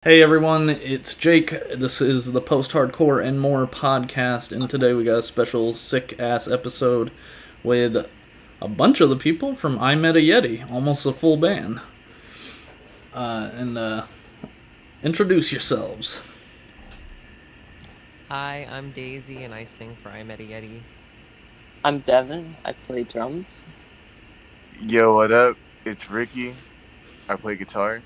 Hey everyone, it's Jake. This is the Post Hardcore and More podcast, and today we got a special sick ass episode with a bunch of the people from I Met a Yeti, almost a full band. And introduce yourselves. Hi, I'm Daisy and I sing for I Met a Yeti. I'm Devin. I play drums. Yo, what up? It's Ricky. I play guitar.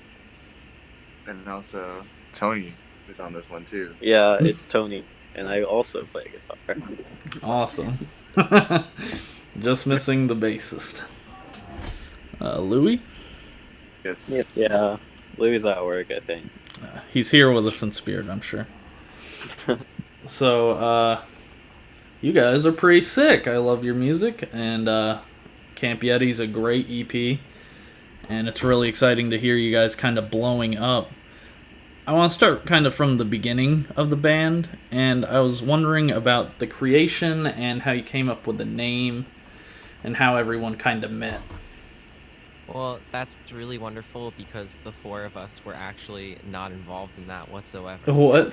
And also, Tony is on this one too. Yeah, it's Tony, and I also play guitar. Awesome. Just missing the bassist. Louis? Yes. Yeah, Louis at work, I think. He's here with us in spirit, I'm sure. So, you guys are pretty sick. I love your music, and Camp Yeti's a great EP, and it's really exciting to hear you guys kind of blowing up. I want to start kind of from the beginning of the band, and I was wondering about the creation and how you came up with the name and how everyone kind of met. Well, that's really wonderful because the four of us were actually not involved in that whatsoever. What?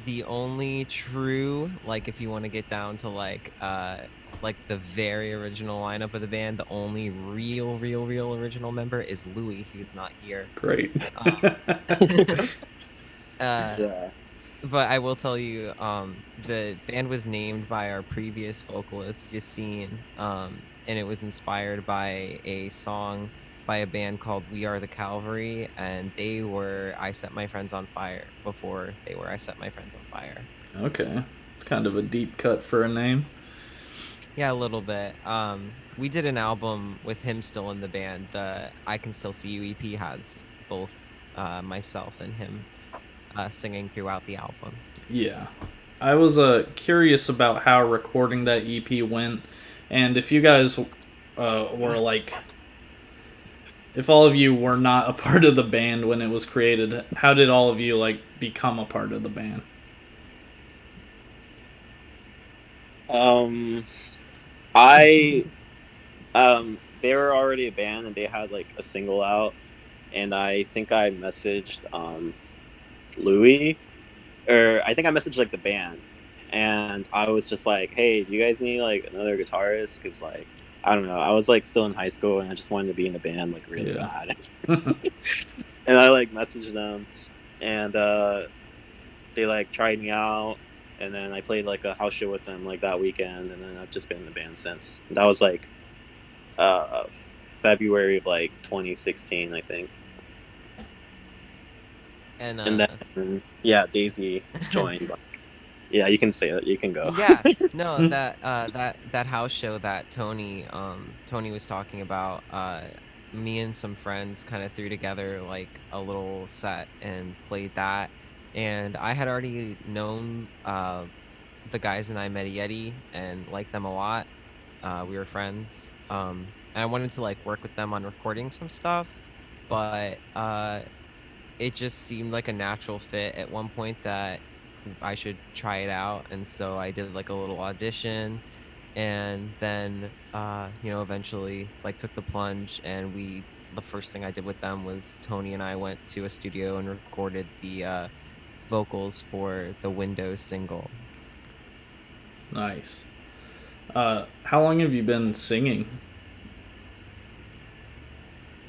The only true, like, if you want to get down to like the very original lineup of the band, the only real original member is Louis. He's not here. Great. Yeah. But I will tell you, the band was named by our previous vocalist, Yassine, and it was inspired by a song by a band called We Are the Calvary, and they were I Set My Friends on Fire before they were I Set My Friends on Fire. Okay. It's kind of a deep cut for a name. Yeah, a little bit. We did an album with him still in the band. The I Can Still See You EP has both myself and him singing throughout the album. Yeah. I was curious about how recording that EP went, and if you guys were like, if all of you were not a part of the band when it was created, how did all of you like become a part of the band? I they were already a band, and they had like a single out, and I think I messaged Louis, or I think I messaged like the band, and I was just like, "Hey, do you guys need like another guitarist?" Because like I don't know, I was like still in high school, and I just wanted to be in a band like really bad. And I like messaged them, and they like tried me out, and then I played like a house show with them like that weekend, and then I've just been in the band since. That was like February of like 2016, I think. And then Daisy joined. Yeah, you can say it. You can go. Yeah, no, that house show that Tony was talking about, me and some friends kind of threw together like a little set and played that, and I had already known the guys in I Met a Yeti and liked them a lot. We were friends, and I wanted to like work with them on recording some stuff, but it just seemed like a natural fit at one point that I should try it out, and so I did like a little audition, and then eventually like took the plunge, and the first thing I did with them was Tony and I went to a studio and recorded the vocals for the Windows single. Nice. How long have you been singing?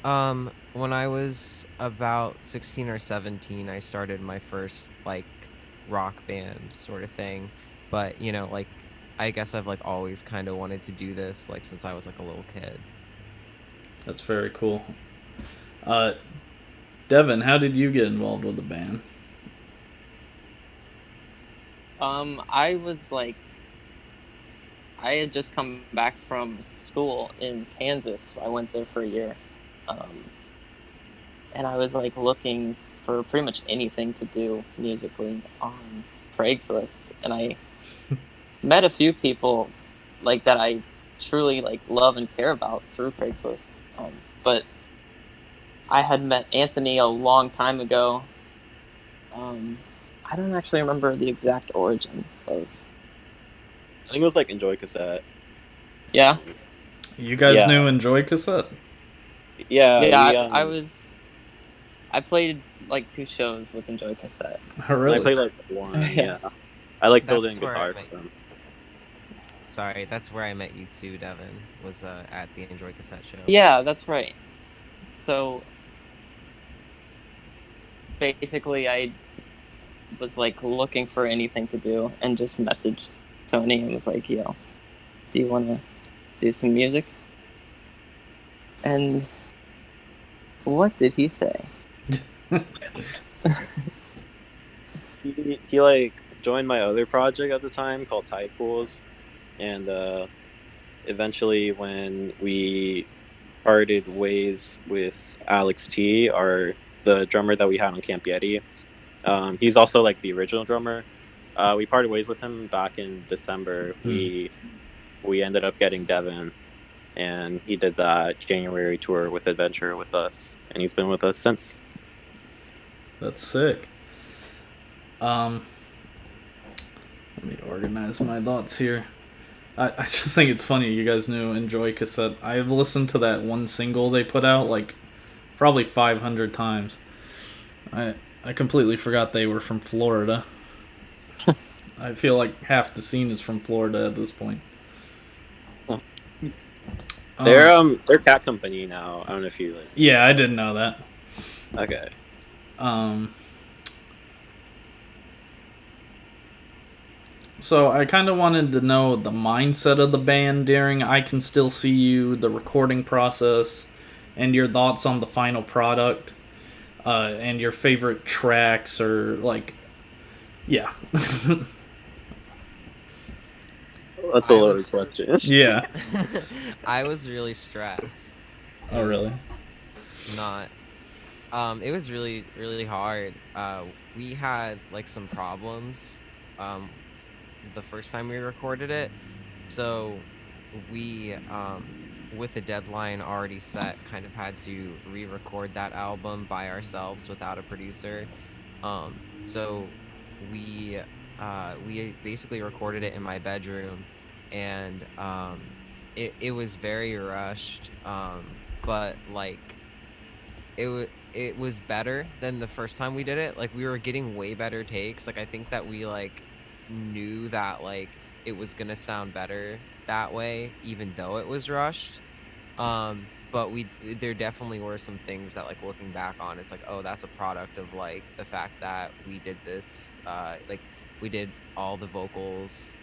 When I was about 16 or 17, I started my first like rock band sort of thing, but like I guess I've like always kind of wanted to do this like since I was like a little kid. That's very cool. Devin, how did you get involved with the band? I was like, I had just come back from school in Kansas. So I went there for a year. And I was like looking for pretty much anything to do musically on Craigslist. And I met a few people like that I truly like love and care about through Craigslist. But I had met Anthony a long time ago. I don't actually remember the exact origin of. I think it was like Enjoy Cassette. Yeah. You guys knew Enjoy Cassette? Yeah, Yeah, I played like 2 shows with Enjoy Cassette. Oh, I really? played like one. Yeah. Yeah, I like filled That's in where I guitar met. for them. Sorry, that's where I met you too, Devin. Was at the Enjoy Cassette show. Yeah, that's right. So basically, I was like looking for anything to do and just messaged Tony and was like, "Yo, do you want to do some music?" And what did he say? He like joined my other project at the time called Tide Pools, and eventually when we parted ways with Alex T, the drummer that we had on Camp Yeti. He's also like the original drummer. We parted ways with him back in December. We ended up getting Devin, and he did that January tour with Adventure with us, and he's been with us since. That's sick. Let me organize my thoughts here. I just think it's funny you guys knew Enjoy Cassette. I've listened to that one single they put out like probably 500 times. I completely forgot they were from Florida. I feel like half the scene is from Florida at this point. They're cat company now. I don't know if you like. Yeah, I didn't know that. Okay. So I kind of wanted to know the mindset of the band during I Can Still See You, the recording process, and your thoughts on the final product, and your favorite tracks or like, yeah. That's a loaded question. Yeah. I was really stressed. Oh, really? Not. It was really, really hard. We had like some problems. The first time we recorded it, so we, with the deadline already set, kind of had to re-record that album by ourselves without a producer. So we basically recorded it in my bedroom, and it was very rushed. But like it was better than the first time we did it. Like we were getting way better takes. Like I think that we like knew that like it was gonna sound better that way, even though it was rushed. But there definitely were some things that like looking back on, it's like, oh, that's a product of like the fact that we did this. Like we did all the vocals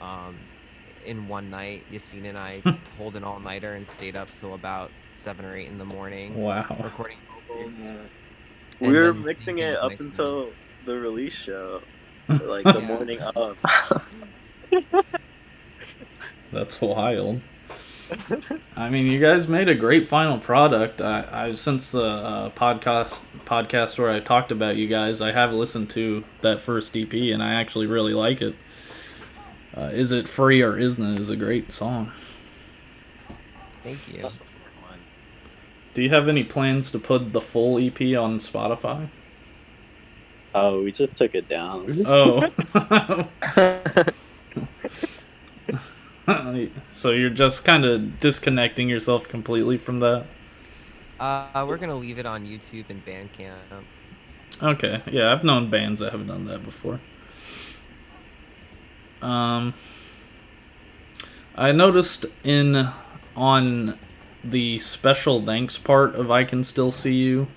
in one night. Yassine and I pulled an all-nighter and stayed up till about 7 or 8 in the morning Wow. recording vocals. Yeah. And We were then mixing thinking it of up mixing until the release show, like the morning of. That's wild. I mean, you guys made a great final product. I since the podcast where I talked about you guys, I have listened to that first EP, and I actually really like it. Is It Free or Isn't It is a great song. Thank you. That's a fun one. Do you have any plans to put the full EP on Spotify? Oh, we just took it down. Oh. So you're just kind of disconnecting yourself completely from that? We're gonna leave it on YouTube and Bandcamp. Okay, yeah, I've known bands that have done that before. I noticed on the special thanks part of I Can Still See You,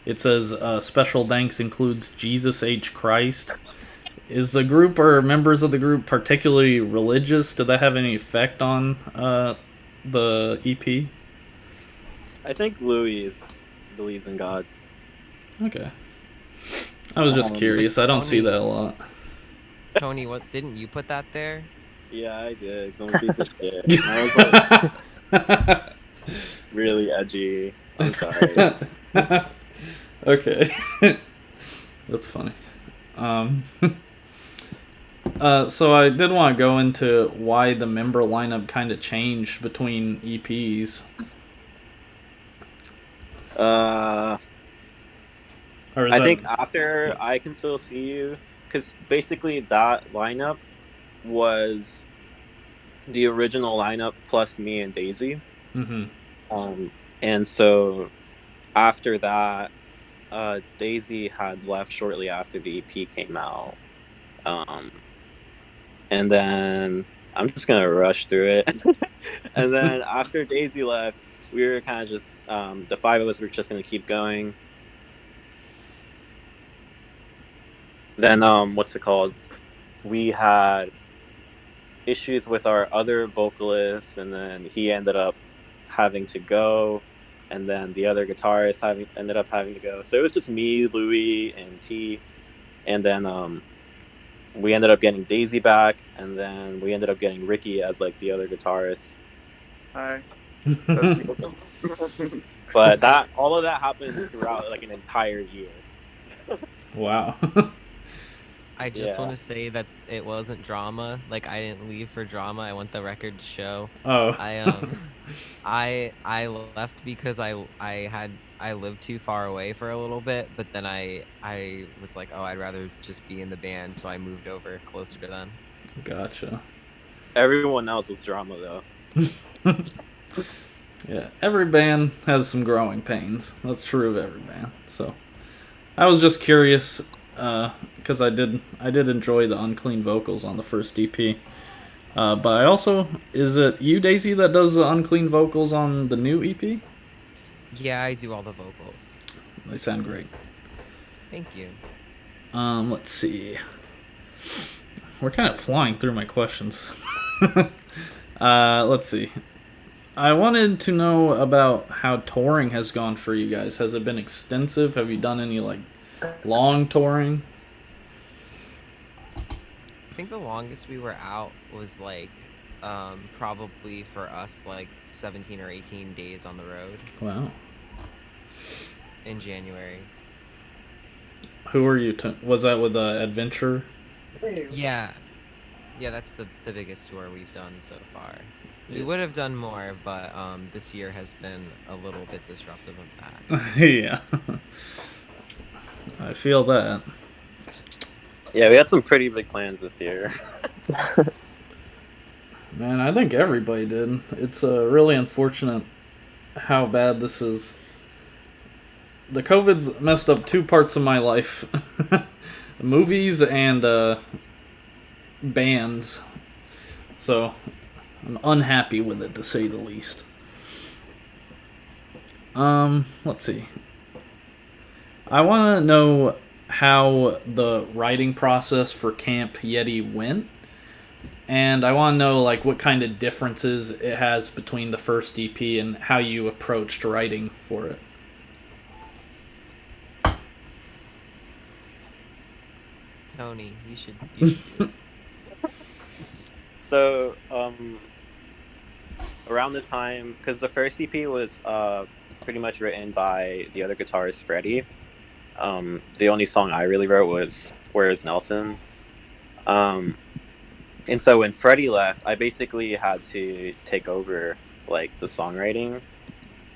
it says special thanks includes Jesus H. Christ. Is the group or members of the group particularly religious? Did that have any effect on the EP? I think Louis believes in God. Okay. I was just curious. I don't see that a lot. Tony, what didn't you put that there? Yeah, I did. Don't piece of shit. I was like really edgy. I'm sorry. Okay. That's funny. So I did want to go into why the member lineup kind of changed between EPs. I think after I Can Still See You, because basically that lineup was the original lineup plus me and Daisy. Mm-hmm. And so after that, Daisy had left shortly after the EP came out. And then I'm just gonna rush through it. And then after Daisy left, we were kind of just the five of us were just gonna keep going. Then what's it called? We had issues with our other vocalist, and then he ended up having to go, and then the other guitarist ended up having to go. So it was just me, Louis, and T, and then we ended up getting Daisy back, and then we ended up getting Ricky as like the other guitarist. Hi. That's me. But that all of that happened throughout like an entire year. Wow. I just Yeah. want to say that it wasn't drama. Like I didn't leave for drama. I want the record to show. Oh. I left because I lived too far away for a little bit, but then I was like, oh, I'd rather just be in the band, so I moved over closer to them. Gotcha. Everyone else was drama though. Yeah, every band has some growing pains. That's true of every band. So, I was just curious because I did enjoy the unclean vocals on the first EP. But I also, is it you, Daisy, that does the unclean vocals on the new EP? Yeah, I do all the vocals. They sound great. Thank you. Let's see. We're kind of flying through my questions. Let's see. I wanted to know about how touring has gone for you guys. Has it been extensive? Have you done any like long touring? I think the longest we were out was like probably for us like 17 or 18 days on the road Wow. in January. Who are you? Was that with Adventure? Yeah, that's the biggest tour we've done so far. We Yeah. would have done more, but this year has been a little bit disruptive of that. Yeah. I feel that. Yeah, we had some pretty big plans this year. Man, I think everybody did. It's really unfortunate how bad this is. The COVID's messed up two parts of my life. Movies and bands. So, I'm unhappy with it, to say the least. Let's see. I want to know how the writing process for Camp Yeti went. And I want to know like what kind of differences it has between the first EP and how you approached writing for it. Tony, you should do this. So around the time, because the first EP was pretty much written by the other guitarist Freddie. The only song I really wrote was "Where's Nelson." And so when Freddie left, I basically had to take over like the songwriting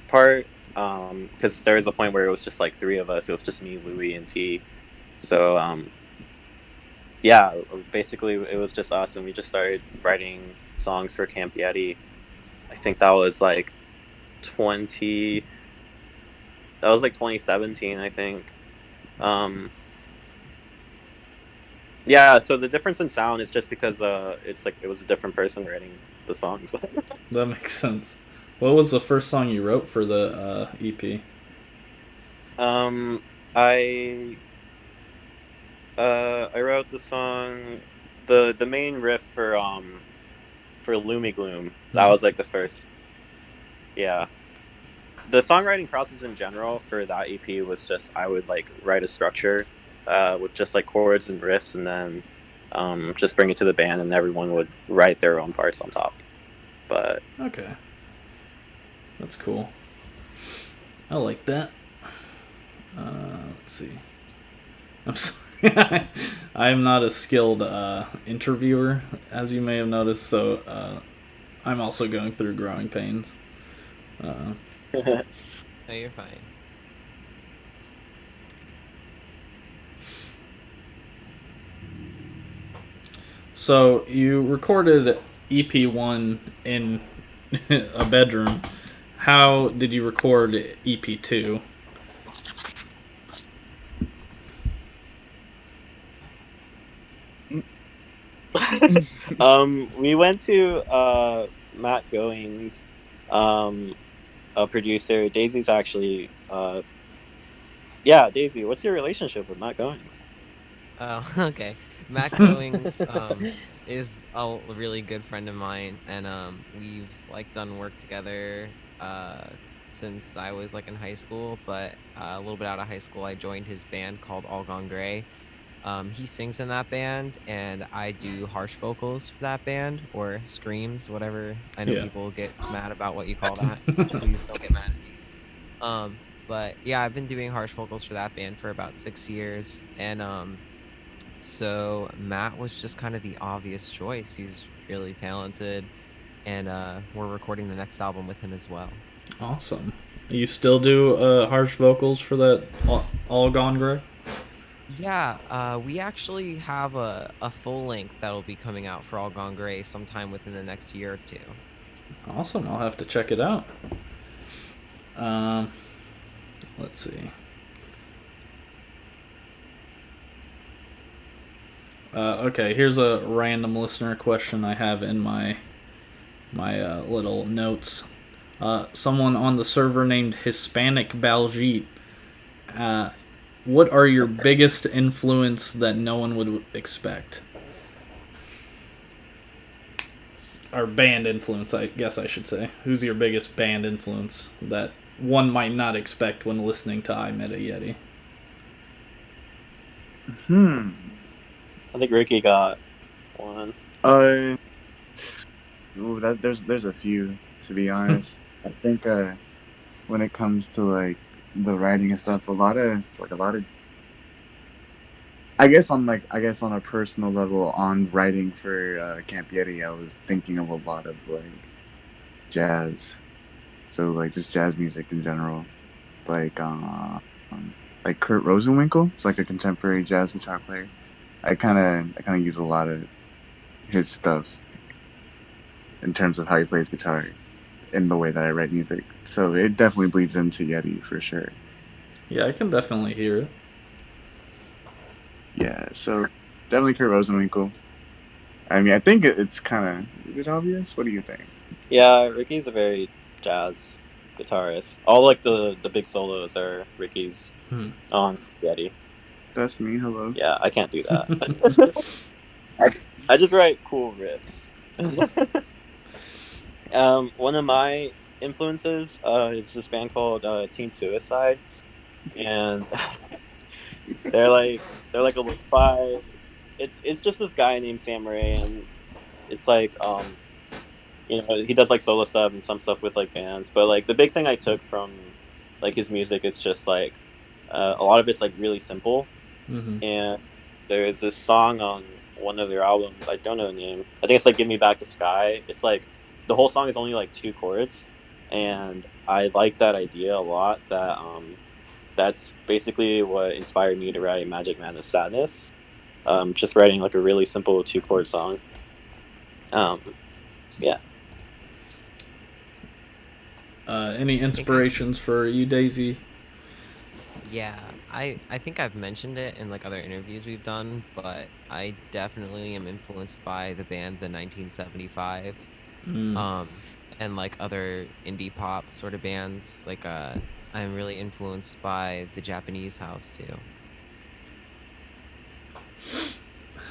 part, because there was a point where it was just like three of us. It was just me, Louis, and T. So yeah, basically it was just us, and we just started writing songs for Camp Yeti. I think that was like 2017, I think. Yeah, so the difference in sound is just because it's like it was a different person writing the songs. That makes sense. What was the first song you wrote for the EP? I wrote the song, the main riff for Loomy Gloom. That was like the first. Yeah. The songwriting process in general for that EP was just I would like write a structure with just like chords and riffs, and then just bring it to the band, and everyone would write their own parts on top. But Okay. That's cool. I like that. Let's see. I'm sorry. I'm not a skilled interviewer, as you may have noticed, so I'm also going through growing pains. No, you're fine. So you recorded EP1 in a bedroom. How did you record EP2? We went to Matt Goings, a producer. Daisy's actually yeah, Daisy, what's your relationship with Matt Goings? Oh, okay. Matt Goings is a really good friend of mine, and we've like done work together uh since I was like in high school, but a little bit out of high school I joined his band called All Gone Gray. He sings in that band, and I do harsh vocals for that band, or screams, whatever. I know Yeah. people get mad about what you call that. Please don't get mad at me. But yeah, I've been doing harsh vocals for that band for about 6 years, and so Matt was just kind of the obvious choice. He's really talented, and we're recording the next album with him as well. Awesome. You still do harsh vocals for that All Gone Gray? Yeah, we actually have a full length that'll be coming out for All Gone Gray sometime within the next year or two. Awesome. I'll have to check it out. Um, let's see. Okay, here's a random listener question I have in my little notes. Someone on the server named Hispanic Baljeet. What are your biggest influence that no one would expect? Or band influence, I guess I should say. Who's your biggest band influence that one might not expect when listening to I Met a Yeti? I think Ricky got one. There's a few, to be honest. I think when it comes to like the writing and stuff, a lot of I guess on a personal level, on writing for Camp Yeti, I was thinking of a lot of like jazz, so like just jazz music in general, like like Kurt Rosenwinkel. It's like a contemporary jazz guitar player. I kind of use a lot of his stuff in terms of how he plays guitar in the way that I write music. So it definitely bleeds into Yeti for sure. Yeah, I can definitely hear it. Yeah, so definitely Kurt Rosenwinkel. I mean, I think it's kind of, is it obvious? What do you think? Yeah, Ricky's a very jazz guitarist. All like the big solos are Ricky's on Yeti. That's me. Hello. Yeah, I can't do that. I just write cool riffs. One of my influences is this band called Teen Suicide, and they're like a lo-fi. It's just this guy named Sam Ray, and it's like he does like solo stuff and some stuff with like bands. But like the big thing I took from like his music is just like a lot of it's like really simple. And there's this song on one of their albums, I don't know the name. I think it's like "Give Me Back the Sky." It's like the whole song is only like 2 chords, and I like that idea a lot. That's basically what inspired me to write "Magic Man of Sadness." Just writing like a really simple 2-chord song. Yeah. Any inspirations for you, Daisy? Yeah, I think I've mentioned it in like other interviews we've done, but I definitely am influenced by the band the 1975, and like other indie pop sort of bands. Like I'm really influenced by the Japanese house too.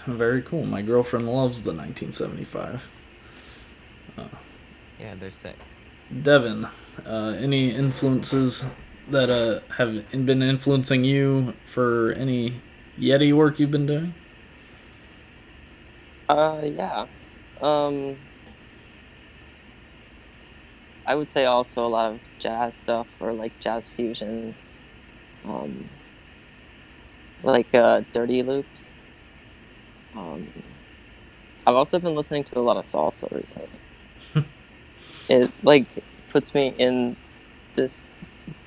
Very cool. My girlfriend loves the 1975. Yeah, they're sick. Devin, any influences that have been influencing you for any Yeti work you've been doing? Yeah. I would say also a lot of jazz stuff or like jazz fusion. Like dirty loops. I've also been listening to a lot of salsa recently. It like puts me in this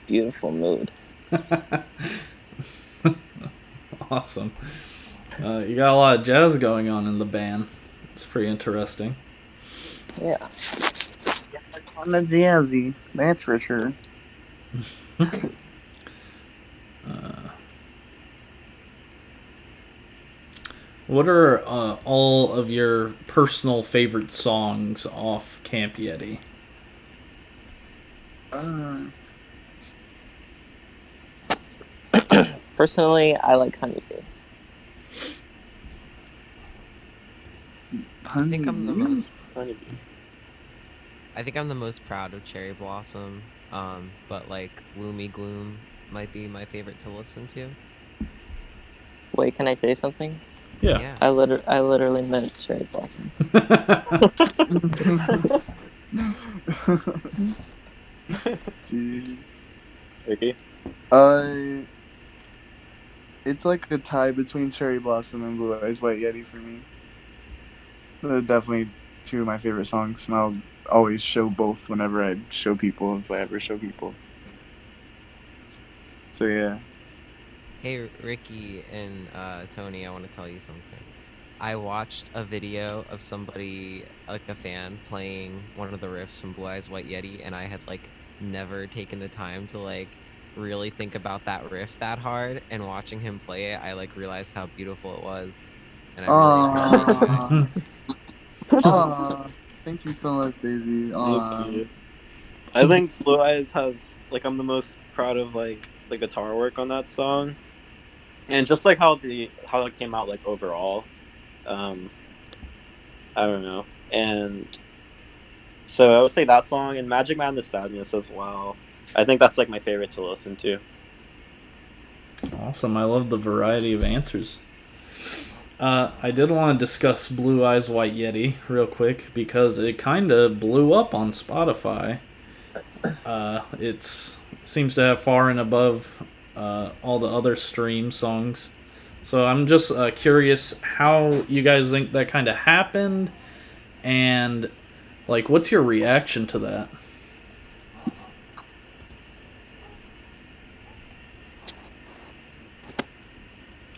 beautiful mood. Awesome. You got a lot of jazz going on in the band. It's pretty interesting. Yeah. On the jazzy, that's for sure. What are all of your personal favorite songs off Camp Yeti? Personally, I like Honeybee. I think I'm the Honeybee? most. Honeybee. I think I'm the most proud of Cherry Blossom. But like Gloomy Gloom might be my favorite to listen to. Wait, can I say something? Yeah. Yeah. I literally meant Cherry Blossom. Gee. Ricky? It's like a tie between Cherry Blossom and Blue Eyes White Yeti for me. They're definitely two of my favorite songs, and I'll always show both whenever I show people, if I ever show people. So yeah. Hey Ricky and Tony, I want to tell you something. I watched a video of somebody, like a fan, playing one of the riffs from Blue Eyes White Yeti, and I had like never taken the time to like really think about that riff that hard. And watching him play it, I like realized how beautiful it was, and I really appreciate you guys. Aww. Thank you so much, Daisy. Thank you. I think Blue Eyes has like I'm the most proud of like the guitar work on that song, and just like how it came out like overall. Um, I don't know, and so I would say that song and Magic Man the Sadness as well. I think that's like my favorite to listen to. Awesome. I love the variety of answers. I did want to discuss Blue Eyes White Yeti real quick because it kind of blew up on Spotify. It seems to have far and above all the other stream songs. So I'm just curious how you guys think that kind of happened, and like, what's your reaction to that?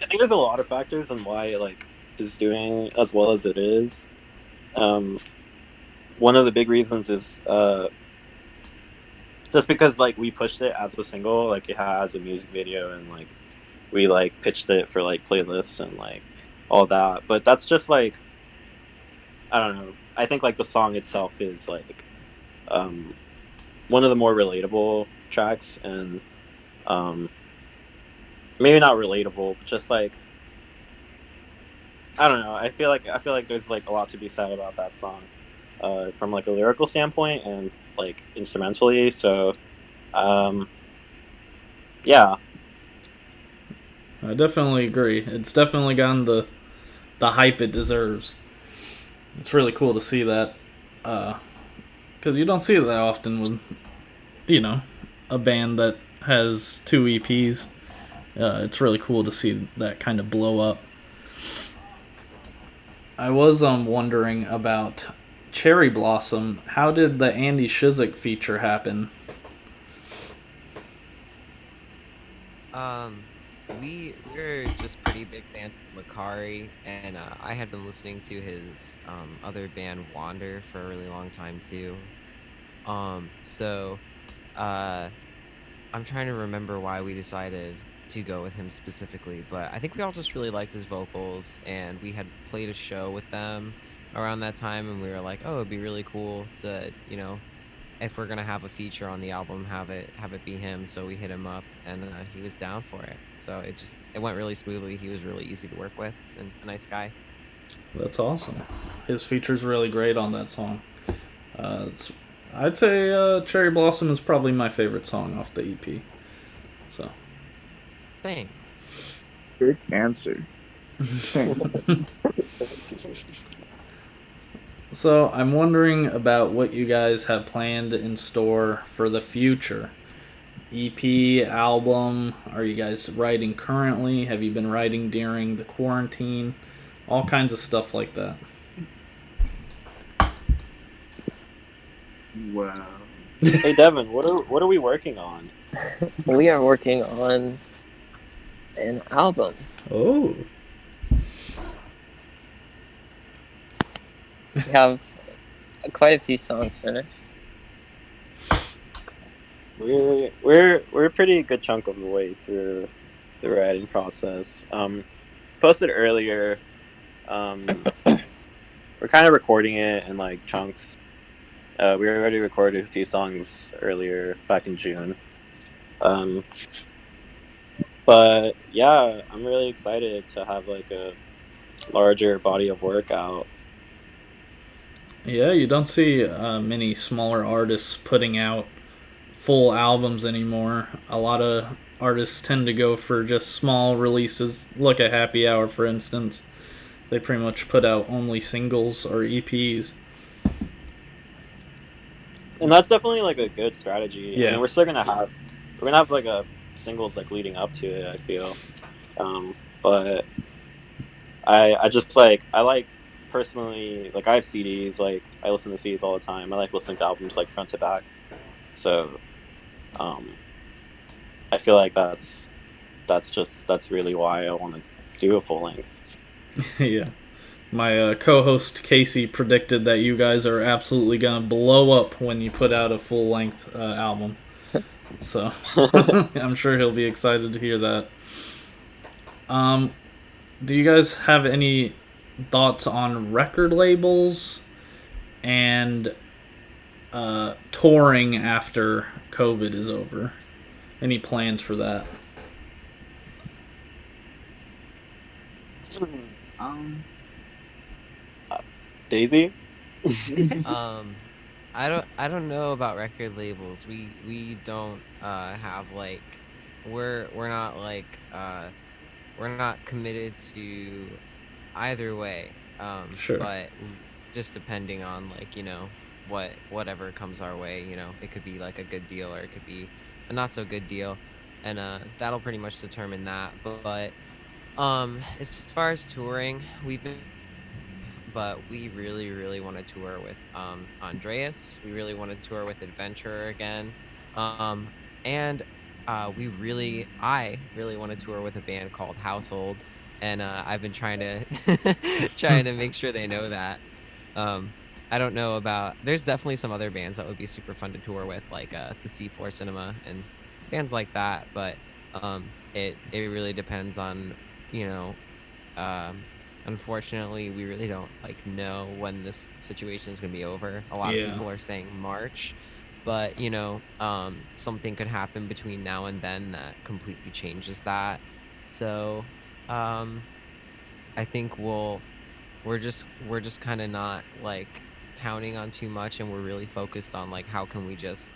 I think there's a lot of factors on why it like is doing as well as it is. Um, One of the big reasons is just because like we pushed it as a single, like it has a music video and like we like pitched it for like playlists and like all that. But that's just like I don't know. I think like the song itself is like um one of the more relatable tracks and um maybe not relatable, but just like I don't know. I feel like there's like a lot to be said about that song, from like a lyrical standpoint and like instrumentally. So, um, yeah, I definitely agree. It's definitely gotten the hype it deserves. It's really cool to see that, because you don't see it that often with, you know, a band that has two EPs. It's really cool to see that kind of blow up. I was wondering about Cherry Blossom. How did the Andy Shizik feature happen? Um, we're just pretty big fans of Makari, and I had been listening to his other band Wander for a really long time too. So I'm trying to remember why we decided to go with him specifically, but I think we all just really liked his vocals, and we had played a show with them around that time, and we were like, oh, it'd be really cool to, if we're gonna have a feature on the album, have it be him. So we hit him up, and he was down for it. So it went really smoothly. He was really easy to work with, and a nice guy. That's awesome. His feature's really great on that song. I'd say Cherry Blossom is probably my favorite song off the EP. So. Thanks. Good answer. So I'm wondering about what you guys have planned in store for the future. EP, album, are you guys writing currently? Have you been writing during the quarantine? All kinds of stuff like that. Wow. Hey Devin, what are we working on? We are working on an album. Oh. We have quite a few songs finished. We're a pretty good chunk of the way through the writing process. Posted earlier We're kind of recording it in like chunks. We already recorded a few songs earlier back in June. But yeah, I'm really excited to have like a larger body of work out. Yeah, you don't see many smaller artists putting out full albums anymore. A lot of artists tend to go for just small releases. Look at Happy Hour, for instance. They pretty much put out only singles or EPs. And that's definitely like a good strategy. I Yeah. mean, we're gonna have like a singles like leading up to it, I feel. But I just like I like personally like I have CDs, like I listen to CDs all the time. I like listening to albums like front to back. So I feel like that's really why I want to do a full length. Yeah. My co-host Casey predicted that you guys are absolutely gonna blow up when you put out a full-length album. So I'm sure he'll be excited to hear that. Do you guys have any thoughts on record labels and touring after COVID is over? Any plans for that? Daisy? I don't know about record labels. We don't have like we're not like we're not committed to either way. Sure. But just depending on like, whatever comes our way, it could be like a good deal or it could be a not so good deal. And that'll pretty much determine that. But as far as touring, but we really, really want to tour with Andreas. We really want to tour with Adventurer again. And I really want to tour with a band called Household. And I've been trying to make sure they know that. I don't know about. There's definitely some other bands that would be super fun to tour with, like the C4 Cinema and bands like that. But it really depends on, you know. Unfortunately, we really don't like know when this situation is gonna be over. A lot of people are saying March, but something could happen between now and then that completely changes that. So, I think we're just kind of not like counting on too much, and we're really focused on like how can we just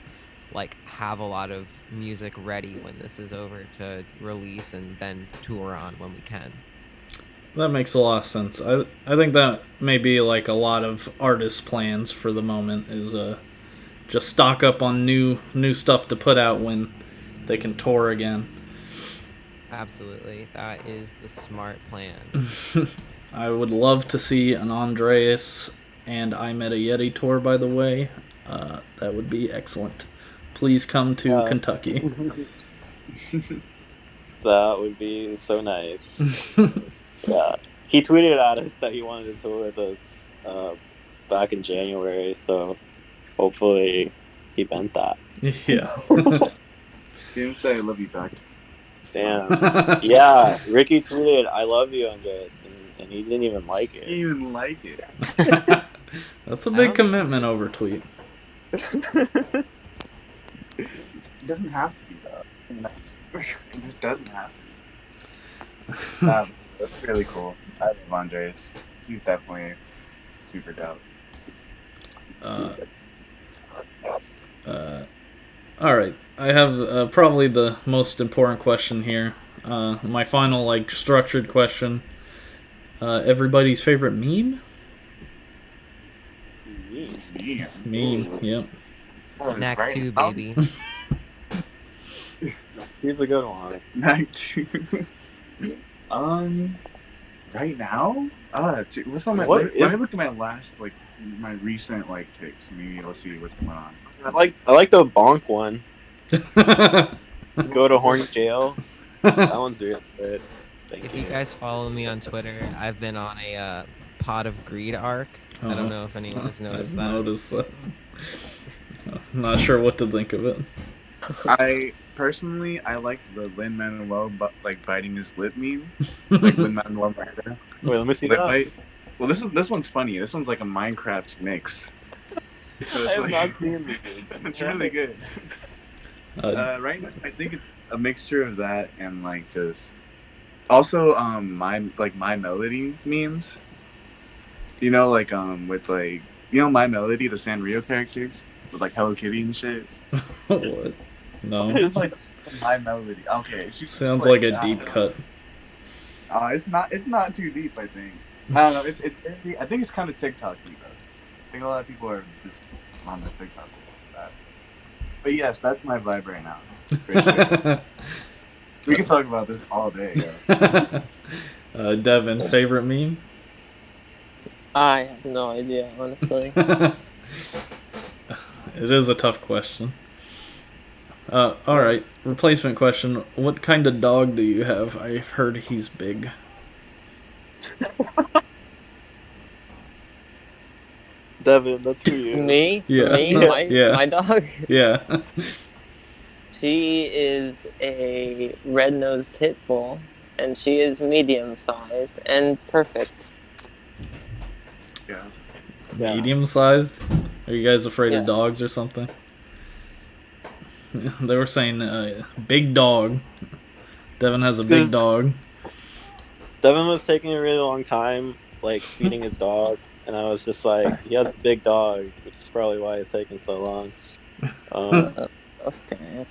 like have a lot of music ready when this is over to release and then tour on when we can. That makes a lot of sense. I think that may be like a lot of artists' plans for the moment is just stock up on new stuff to put out when they can tour again. Absolutely, that is the smart plan. I would love to see an Andreas and I Met a Yeti tour. By the way, that would be excellent. Please come to Kentucky. That would be so nice. Yeah, he tweeted at us that he wanted to tour with us back in January, so hopefully he meant that. Yeah. He didn't say I love you back. Damn. Yeah, Ricky tweeted "I love you" Andreas, and he didn't even like it. He didn't even like it. That's a big commitment over tweet. It doesn't have to be that. It just doesn't have to be. That's really cool. I love Andres. He's definitely super dope. All right, I have probably the most important question here. My final like structured question. Everybody's favorite meme? Meme. Yep. Knack 2, baby. He's a good one. Knack 2. Right now? What's on my? Let me look at my last my recent picks. Maybe I'll see what's going on. I like the bonk one. Go to horny jail. That one's really good. If you guys follow me on Twitter, I've been on a Pot of Greed arc. I don't know if anyone has noticed that. Noticed that. I'm not sure what to think of it. I personally I like the Lin-Manuel like biting his lip meme, like Lin-Manuel Miranda Wait, let me see lip that. bite. Well, this one's funny. This one's like a Minecraft mix. So I it's have not like seen these. it's really good. Right now, I think it's a mixture of that and like just also my melody memes. Like with like my melody, the Sanrio characters with like Hello Kitty and shit. What? No. It's like my melody. Okay, she's just Sounds like a I deep don't know. cut. It's not too deep. I think. I don't know. It's very, I think it's kind of TikTok-y though. I think a lot of people are just on the TikTok with that. But yes, that's my vibe right now. For sure. We can talk about this all day. Yo. Devin, favorite meme? I have no idea, honestly. It is a tough question. All right, replacement question. What kind of dog do you have? I've heard he's big. Devin, that's for you. Me? Yeah. Me? Yeah. My dog? Yeah. She is a red-nosed pit bull, and she is medium-sized and perfect. Yeah. Medium sized? Are you guys afraid Yeah. of dogs or something? They were saying big dog. Devin has a big dog. Devin was taking a really long time, like feeding his dog, and I was just like, he has a big dog, which is probably why it's taking so long. Okay.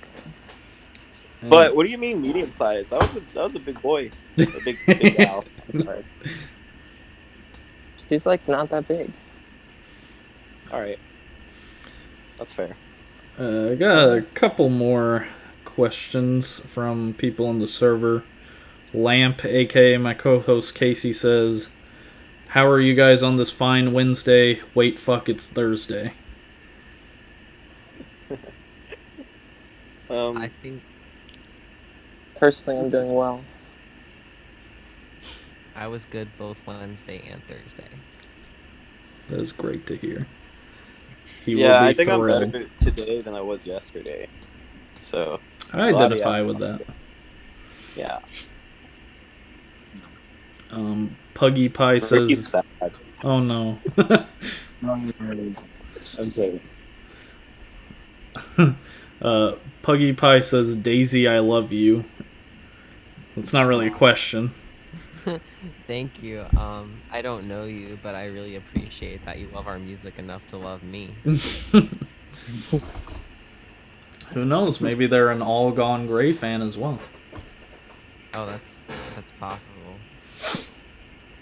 But what do you mean medium size? That was a big boy, a big gal. I'm sorry. She's like not that big. All right, that's fair. I got a couple more questions from people on the server. Lamp, aka my co-host Casey, says, "How are you guys on this fine Wednesday? Wait, fuck, it's Thursday." I think Personally, I'm doing well. I was good both Wednesday and Thursday. That is great to hear. He Yeah, will be I think thrilled. I'm better today than I was yesterday. So I identify with that. yeah. Puggy Pie Ricky's says, sad. "Oh no." Okay. Puggy Pie says, "Daisy, I love you." It's not really a question. Thank you. I don't know you, but I really appreciate that you love our music enough to love me. Who knows? Maybe they're an All Gone Grey fan as well. Oh, that's possible. That's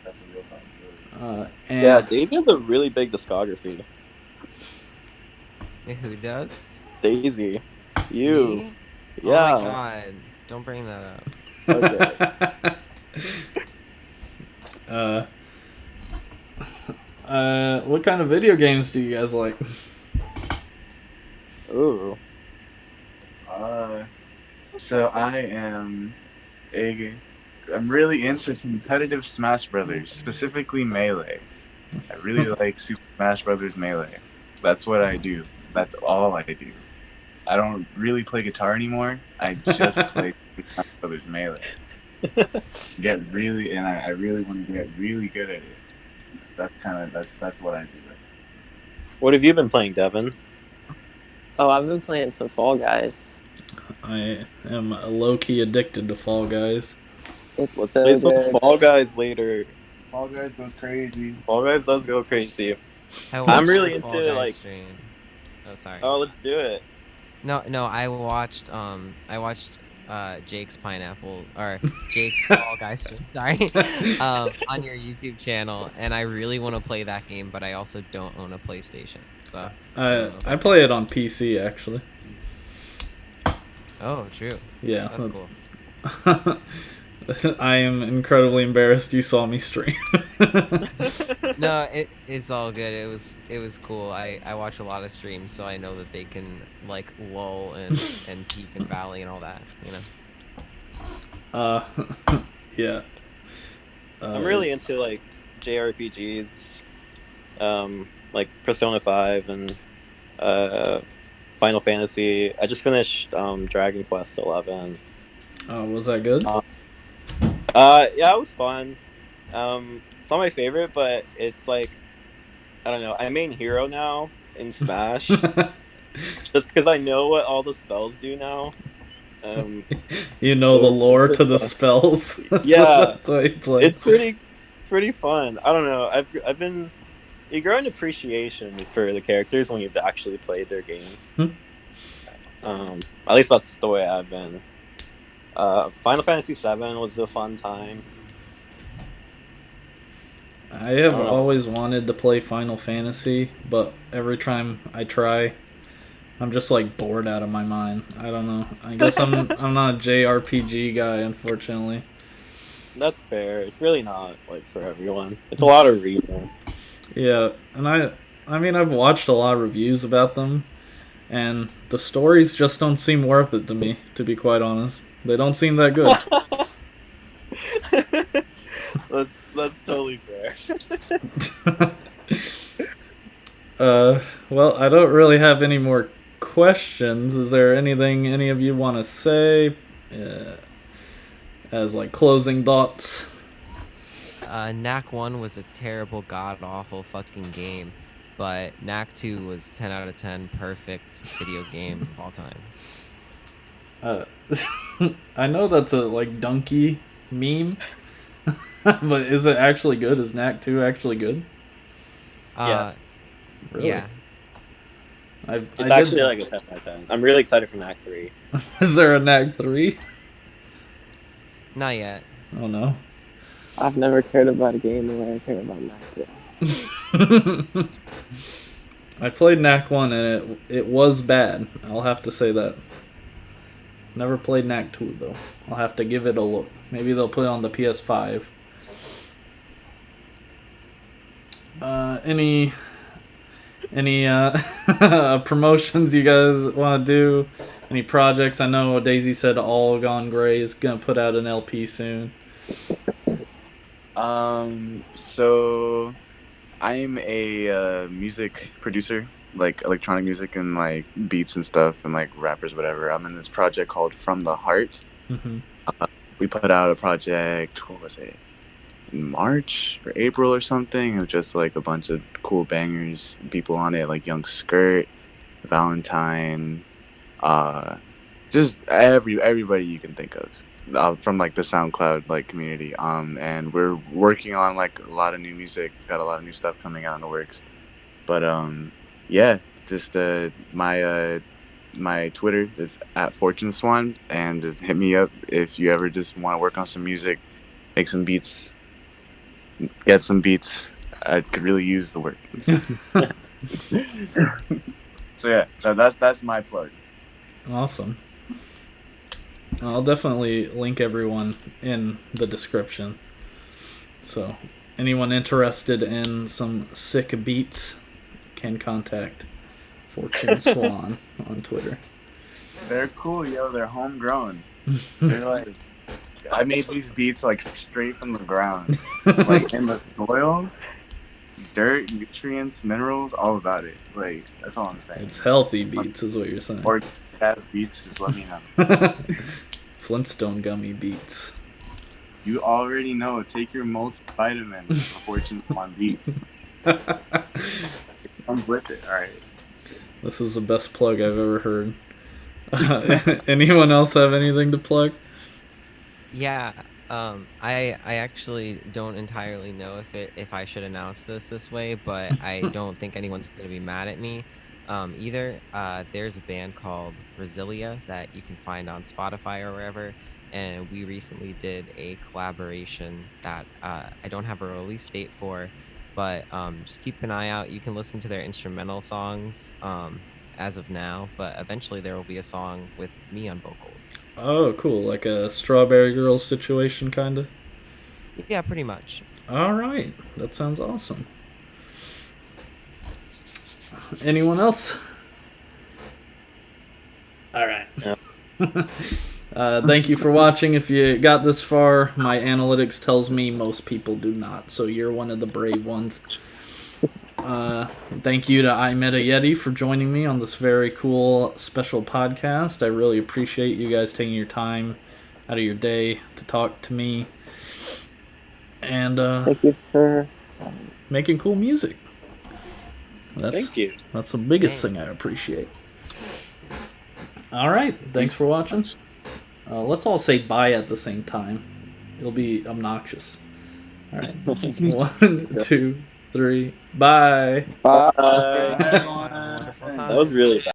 a real possibility. And Yeah, Daisy has a really big discography. Who does? Daisy, you. Me? Yeah. Oh my god! Don't bring that up. Okay. What kind of video games do you guys like? Ooh. So I'm really into competitive Smash Brothers, specifically Melee. I really like Super Smash Brothers Melee. That's what I do. That's all I do. I don't really play guitar anymore. I just play Super Smash Brothers Melee. I really want to get really good at it. That's what I do. What have you been playing, Devin? Oh, I've been playing some Fall Guys. I am low-key addicted to Fall Guys. It's Let's so play some good. Fall Guys later. Fall Guys goes crazy. Fall Guys does go crazy. I I'm watched really the into, Fall Guys like- stream. Oh, sorry. Oh, let's do it. No, I watched Jake's Pineapple or Jake's Fall Guys stream. Sorry, on your YouTube channel, and I really want to play that game, but I also don't own a PlayStation. So I play it on PC actually. Oh, true. Yeah, That's cool. I am incredibly embarrassed you saw me stream. No, it's all good. It was cool. I watch a lot of streams, so I know that they can like lull and peak and valley and all that. You know. Yeah. I'm really into like JRPGs, like Persona 5 and Final Fantasy. I just finished Dragon Quest 11. Was that good? Yeah, it was fun. It's not my favorite, but it's like I don't know. I'm main hero now in Smash just because I know what all the spells do now. You know the So it's lore pretty to the fun. spells, so Yeah, that's why you play. it's pretty fun. I don't know. I've been you grow an appreciation for the characters when you've actually played their game. At least that's the way I've been. Final Fantasy VII was a fun time. I have I don't know. always wanted to play Final Fantasy, but every time I try, I'm just like bored out of my mind. I don't know. I guess I'm not a JRPG guy, unfortunately. That's fair. It's really not like for everyone. It's a lot of reading. Yeah, and I mean I've watched a lot of reviews about them, and the stories just don't seem worth it to me, to be quite honest. They don't seem that good. That's totally fair. Well, I don't really have any more questions. Is there anything any of you want to say as like closing thoughts? Knack 1 was a terrible, god-awful fucking game, but Knack 2 was 10 out of 10 perfect video game of all time. I know that's a like donkey meme, but is it actually good? Is Knack 2 actually good? Yes. Really? Yeah. It's actually like a 10 out of 10. I'm really excited for Knack 3. Is there a Knack 3? Not yet. Oh no. I've never cared about a game the way I care about Knack 2. I played Knack 1 and it was bad. I'll have to say that. Never played Knack 2 though. I'll have to give it a look. Maybe they'll put it on the PS5. Any promotions you guys want to do? Any projects? I know Daisy said All Gone Grey is gonna put out an LP soon. So I'm a music producer, like electronic music and like beats and stuff and like rappers, whatever. I'm in this project called From the Heart. Mm-hmm. We put out a project, what was it, in March or April or something. It was just like a bunch of cool bangers, people on it like Young Skirt, Valentine, just everybody you can think of. From like the SoundCloud like community, and we're working on like a lot of new music. Got a lot of new stuff coming out in the works. But yeah, just my Twitter is @FortuneSwan, and just hit me up if you ever just want to work on some music, make some beats, get some beats. I could really use the work. So yeah, so that's my plug. Awesome. I'll definitely link everyone in the description. So, anyone interested in some sick beats can contact Fortune Swan on Twitter. They're cool, yo. They're homegrown. They're like, I made these beats like straight from the ground, like in the soil, dirt, nutrients, minerals, all about it. Like that's all I'm saying. It's healthy beats, is what you're saying. Or jazz beats, just let me know. Flintstone gummy beats. You already know. Take your multivitamin. Fortune Swan beat. I'm with it. All right. This is the best plug I've ever heard. Anyone else have anything to plug? Yeah. I actually don't entirely know if I should announce this way, but I don't think anyone's gonna be mad at me. Either. There's a band called Brasilia that you can find on Spotify or wherever, and we recently did a collaboration that I don't have a release date for, but just keep an eye out. You can listen to their instrumental songs as of now, but eventually there will be a song with me on vocals. Oh, cool. Like a Strawberry Girls situation, kind of? Yeah, pretty much. All right. That sounds awesome. Anyone else? All right. Yeah. Thank you for watching. If you got this far, my analytics tells me most people do not, so you're one of the brave ones. Thank you to I Met a Yeti for joining me on this very cool special podcast. I really appreciate you guys taking your time out of your day to talk to me and Thank you for making cool music. Thank you. That's the biggest Thanks. thing I appreciate. All right, thanks for watching. Let's all say bye at the same time. It'll be obnoxious. All right, 1, 2, 3, bye. Bye. Bye. Have a wonderful time. That was really bad.